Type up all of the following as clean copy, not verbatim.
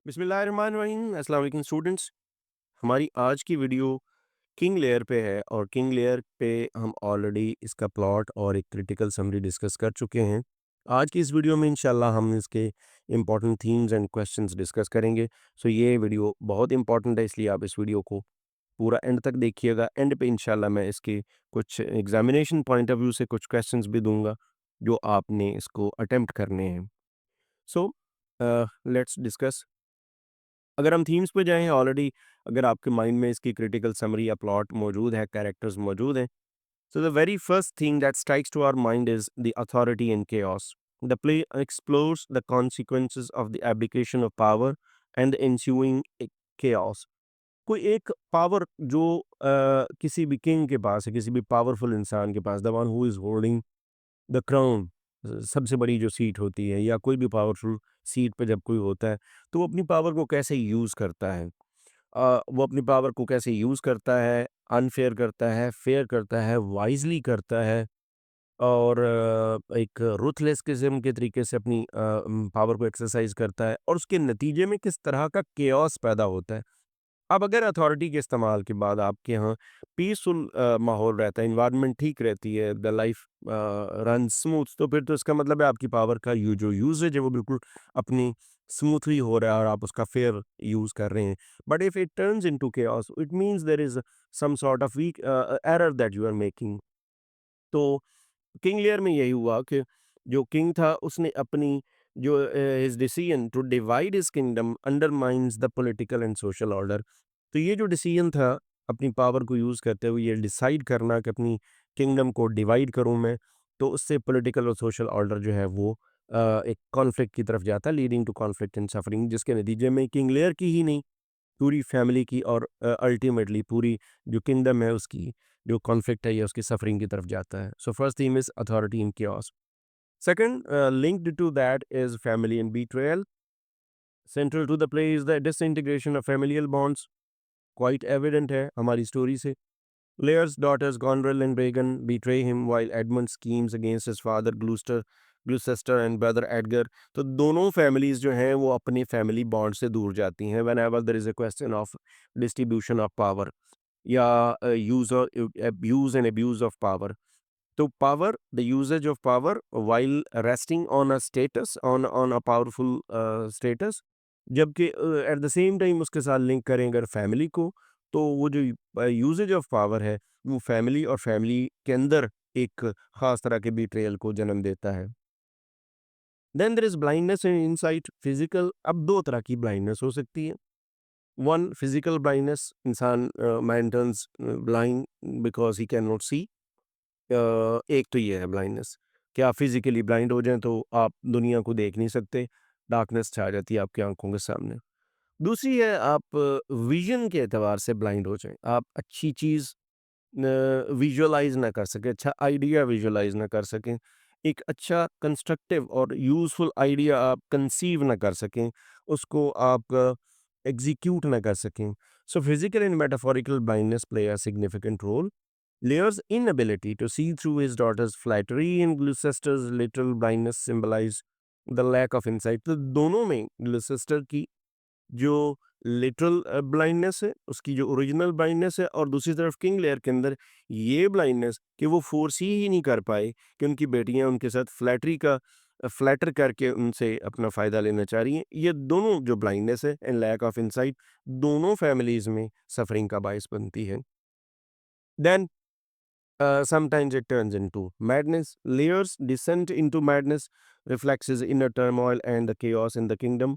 बिस्मिल्लाहिर्रहमानिर्रहीम। अस्सलाम वालेकुम स्टूडेंट्स। हमारी आज की वीडियो किंग लेयर पे है और किंग लेयर पे हम ऑलरेडी इसका प्लॉट और एक क्रिटिकल समरी डिस्कस कर चुके हैं। आज की इस वीडियो में इंशाल्लाह हम इसके important themes and questions discuss करेंगे। सो ये वीडियो बहुत इंपॉर्टेंट है, इसलिए आप इस वीडियो को पूरा एंड तक देखिएगा। एंड पे इंशाल्लाह मैं इसके कुछ एग्जामिनेशन पॉइंट ऑफ व्यू से कुछ क्वेश्चंस भी दूंगा जो आपने इसको अटेम्प्ट करने हैं। So let's discuss. अगर हम थीम्स पे जाएँ ऑलरेडी, अगर आपके माइंड में इसकी क्रिटिकल समरी या प्लॉट मौजूद है, कैरेक्टर्स मौजूद हैं, so the very first thing that strikes to our mind is the authority and chaos. The play explores the consequences of the abdication of power and the ensuing chaos. कोई एक power जो किसी भी king के पास है, किसी भी powerful इंसान के पास, the one who is holding the crown, सबसे बड़ी जो सीट होती है या कोई भी पावरफुल सीट पे जब कोई होता है, तो वो अपनी पावर को कैसे यूज़ करता है। वो अपनी पावर को कैसे यूज़ करता है, अनफेयर करता है, फेयर करता है, वाइज़ली करता है और एक रूथलेस किस्म के तरीके से अपनी पावर को एक्सरसाइज़ करता है और उसके नतीजे में किस तरह का केओस पैदा होता है। अब अगर अथॉरिटी के इस्तेमाल के बाद आपके यहाँ पीसफुल माहौल रहता है, एनवायरनमेंट ठीक रहती है, द लाइफ रन स्मूथ, तो फिर तो इसका मतलब है आपकी पावर का जो यूजेज है वो बिल्कुल अपनी स्मूथली हो रहा है और आप उसका फेयर यूज कर रहे हैं। But if it turns into chaos, it means there is some sort of weak error that you are making. तो किंग लियर में यही हुआ कि जो किंग था उसने अपनी जो his decision to divide his kingdom undermines the political and social order. तो ये जो डिसीजन था अपनी पावर को यूज़ करते हुए ये डिसाइड करना कि अपनी किंगडम को डिवाइड करूं मैं, तो उससे पॉलिटिकल और सोशल ऑर्डर जो है वो एक कॉन्फ्लिक्ट की तरफ जाता है, leading to conflict and suffering, जिसके नतीजे में किंग लेयर की ही नहीं पूरी फैमिली की और अल्टीमेटली पूरी जो किंगडम है उसकी जो कॉन्फ्लिक्ट है या उसकी सफरिंग की तरफ जाता है। So first theme is authority in chaos. Second, linked to that is family and betrayal. Central to the play is the disintegration of familial bonds. Quite evident है हमारी स्टोरी से। Lear's daughters Gonril and Regan betray him while Edmund schemes against his father Gloucester and brother Edgar. तो दोनों families जो हैं वो अपने family bond से दूर जाती हैं whenever there is a question of distribution of power या use and abuse of power. तो power, the usage of power while resting on a status, on a powerful status, जबकि एट द सेम टाइम उसके साथ link करें अगर family को, तो वो जो यूसेज ऑफ पावर है वो फैमिली और फैमिली के अंदर एक खास तरह के बिट्रेयल को जन्म देता है। Then there is blindness and insight physical. अब दो तरह की ब्लाइंडनेस हो सकती है। वन फिजिकल ब्लाइंडनेस, इंसान man turns blind because he can not see. एक तो ये है ब्लाइंडनेस कि आप फिजिकली ब्लाइंड हो जाएं तो आप दुनिया को देख नहीं सकते, डार्कनेस छा जाती है आपकी आंखों के सामने। दूसरी है आप विजन के एतबार से ब्लाइंड हो जाएं, आप अच्छी चीज़ विजुअलाइज ना कर सकें, अच्छा आइडिया विजुअलाइज ना कर सकें, एक अच्छा कंस्ट्रक्टिव और यूजफुल आइडिया आप कंसीव ना कर सकें, उसको आप एग्जीक्यूट ना कर सकें। So physical and metaphorical blindness play a significant role. Lear's inability to see through his daughter's flattery and Gloucester's literal blindness symbolize the lack of insight. तो दोनों में ग्लूसेस्टर की जो लिटरल ब्लाइंडनेस है, उसकी जो ओरिजिनल ब्लाइंडनेस है, और दूसरी तरफ किंग लेयर के अंदर ये ब्लाइंडनेस कि वो फोर्स ही नहीं कर पाए कि उनकी बेटियां उनके साथ फ्लैटरी का फ्लैटर करके उनसे अपना फ़ायदा लेना चाह रही हैं। ये दोनों जो ब्लाइंडनेस है एंड लैक ऑफ इंसाइट दोनों फैमिलीज़ में सफरिंग का बायस बनती है। Then sometimes it turns into madness. Lear's descent into madness reflects his inner turmoil and the chaos in the kingdom.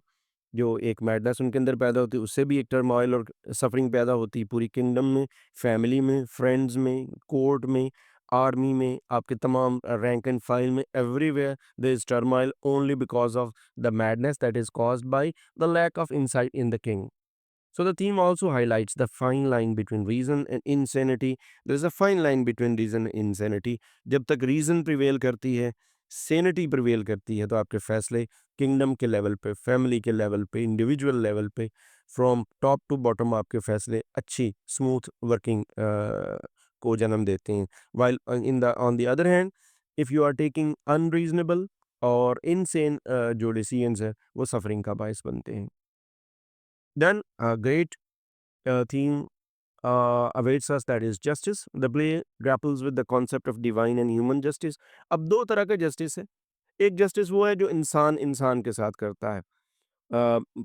जो एक मैडनेस उनके अंदर पैदा होती है उससे भी एक टर्मोइल और सफरिंग पैदा होती है पूरी किंगडम में, फैमिली में, फ्रेंड्स में, कोर्ट में, आर्मी में, आपके तमाम रैंक एंड फाइल में, everywhere there is turmoil only because of the madness that is caused by the lack of insight in the king. So the theme also highlights the fine line between reason and insanity. There is a fine line between reason and insanity. जब तक reason prevail करती है, sanity prevail करती है, तो आपके फैसले kingdom के लेवल पे, फैमिली के लेवल पे, इंडिविजुअल लेवल पे, फ्रॉम टॉप टू बॉटम आपके फैसले अच्छी स्मूथ वर्किंग को जन्म देते हैं। While in the on the other hand, if you are taking unreasonable और इनसेन जो डिसीजंस है वो सफरिंग का बायस बनते हैं। Then a great theme awaits us, that is justice. The play grapples with the concept of divine and human justice. अब दो तरह का जस्टिस है। एक जस्टिस वो है जो इंसान इंसान के साथ करता है।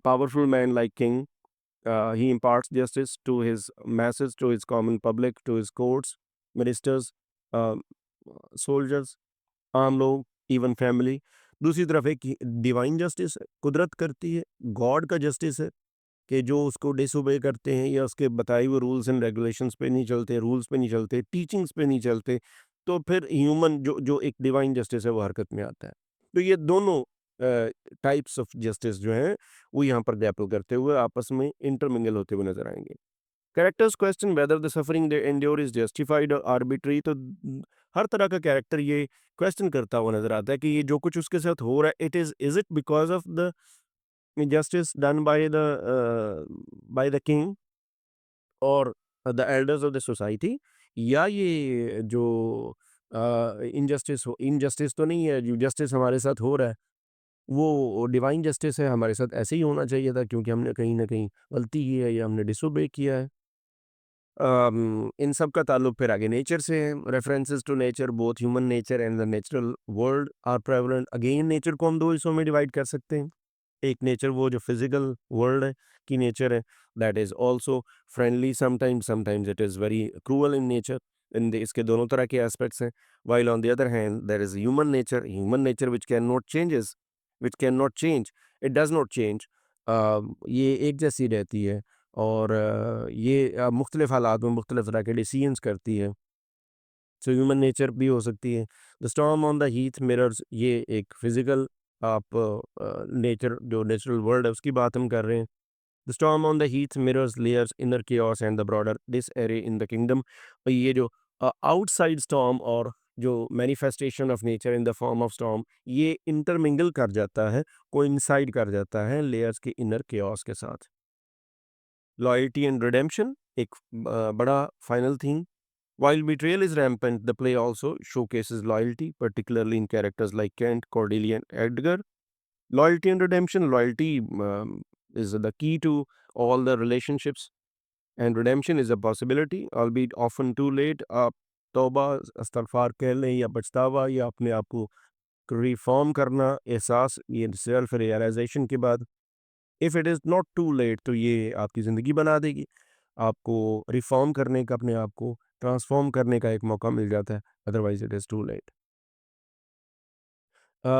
Powerful man like king, he imparts justice to his masses, to his common public, to his courts, ministers, uh, soldiers, आम लोग, इवन फैमिली। दूसरी तरफ एक डिवाइन जस्टिस है, कुदरत करती है, गॉड का जस्टिस है कि जो उसको डिसोबे करते हैं या उसके बताए हुए रूल्स एंड रेगुलेशंस पे नहीं चलते, रूल्स पे नहीं चलते, टीचिंग्स पे नहीं चलते, तो फिर ह्यूमन जो जो एक डिवाइन जस्टिस है वो हरकत में आता है। तो ये दोनों टाइप्स ऑफ जस्टिस जो हैं वो यहाँ पर ग्रैपल करते हुए आपस में इंटरमिंगल होते हुए नजर आएंगे। Characters question whether the suffering they endure is justified और आर्बिट्री। तो हर तरह का कैरेक्टर ये क्वेश्चन करता हुआ नजर आता है कि ये जो कुछ उसके साथ हो रहा है, is it because of the justice done by the king और the elders of the society, या ये जो इनजस्टिस तो नहीं है, जो जस्टिस हमारे साथ हो रहा है वो डिवाइन जस्टिस है, हमारे साथ ऐसे ही होना चाहिए था क्योंकि हमने कहीं ना कहीं गलती की है या हमने डिसोबे किया है। इन सब का ताल्लुक फिर आगे नेचर से है। References to nature, both human nature and the natural world are prevalent. Again nature को हम दो हिस्सों में डिवाइड कर सकते हैं। एक नेचर वो जो फिजिकल वर्ल्ड है की नेचर है, that is also friendly sometimes, sometimes it is very cruel in nature. इसके दोनों तरह के एस्पेक्ट्स हैं। While on the other hand there is human nature which can not changes, which can not change, it does not change. ये एक जैसी रहती है और ये मुख्तलिफ हालात में मुख्तलिफ तरह के डिसीजंस करती है। सो ह्यूमन नेचर भी हो सकती है। The storm on the heath mirrors, ये एक फिजिकल आप नेचर जो नेचुरल वर्ल्ड है उसकी बात हम कर रहे हैं। The storm on the heath mirrors Lear's inner chaos and the broader disarray in the kingdom. और ये जो आउटसाइड स्टॉर्म और जो manifestation of nature in the form of storm, ये इंटरमिंगल कर जाता है, कोइंसाइड कर जाता है लेयर्स के इनर chaos के साथ। लॉयल्टी एंड रिडेम्पशन एक बड़ा final theme. While betrayal is rampant, the play also showcases loyalty, particularly in characters like Kent, Cordelia, and Edgar. Loyalty and redemption. Loyalty is the key to all the relationships, and redemption is a possibility, albeit often too late. आप तौबा, इस्तग़फ़ार कह लें या पछतावा या अपने आप को रिफॉर्म करना, एहसास, ये सेल्फ रियलाइजेशन के बाद, if it is not too late, तो ये आपकी ज़िंदगी बना देगी। आपको रिफॉर्म करने का, अपने आप को ट्रांसफॉर्म करने का एक मौका मिल जाता है, otherwise it is too late.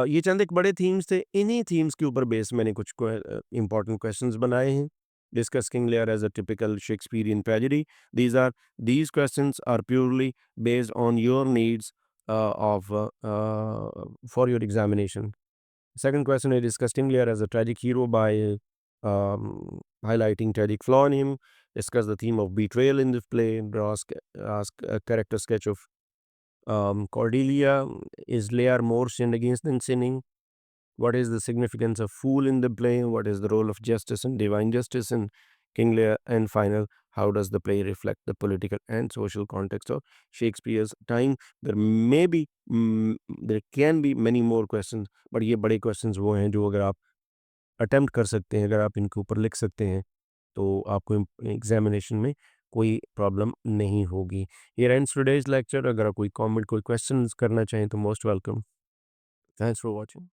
ये चंद एक बड़े थीम्स थे। इन्हीं थीम्स के ऊपर बेस मैंने कुछ इंपॉर्टेंट क्वेश्चंस बनाए हैं। Discuss King Lear as a typical Shakespearean tragedy. These questions are purely based on your needs of for your examination. Second question, I discussed King Lear as a tragic hero by highlighting tragic flaw in him. Discuss the theme of betrayal in the play. Ask a character sketch of Cordelia. Is Lear more sinned against than sinning? What is the significance of fool in the play? What is the role of justice and divine justice in King Lear? And final, how does the play reflect the political and social context of Shakespeare's time? There can be many more questions, but ये बड़े questions वो हैं जो अगर आप attempt कर सकते हैं, अगर आप इनके ऊपर लिख सकते हैं, तो आपको एग्जामिनेशन में कोई प्रॉब्लम नहीं होगी। ये एंड्स टुडेज लेक्चर। अगर आप कोई कमेंट, कोई क्वेश्चंस करना चाहें तो most welcome. Thanks for watching.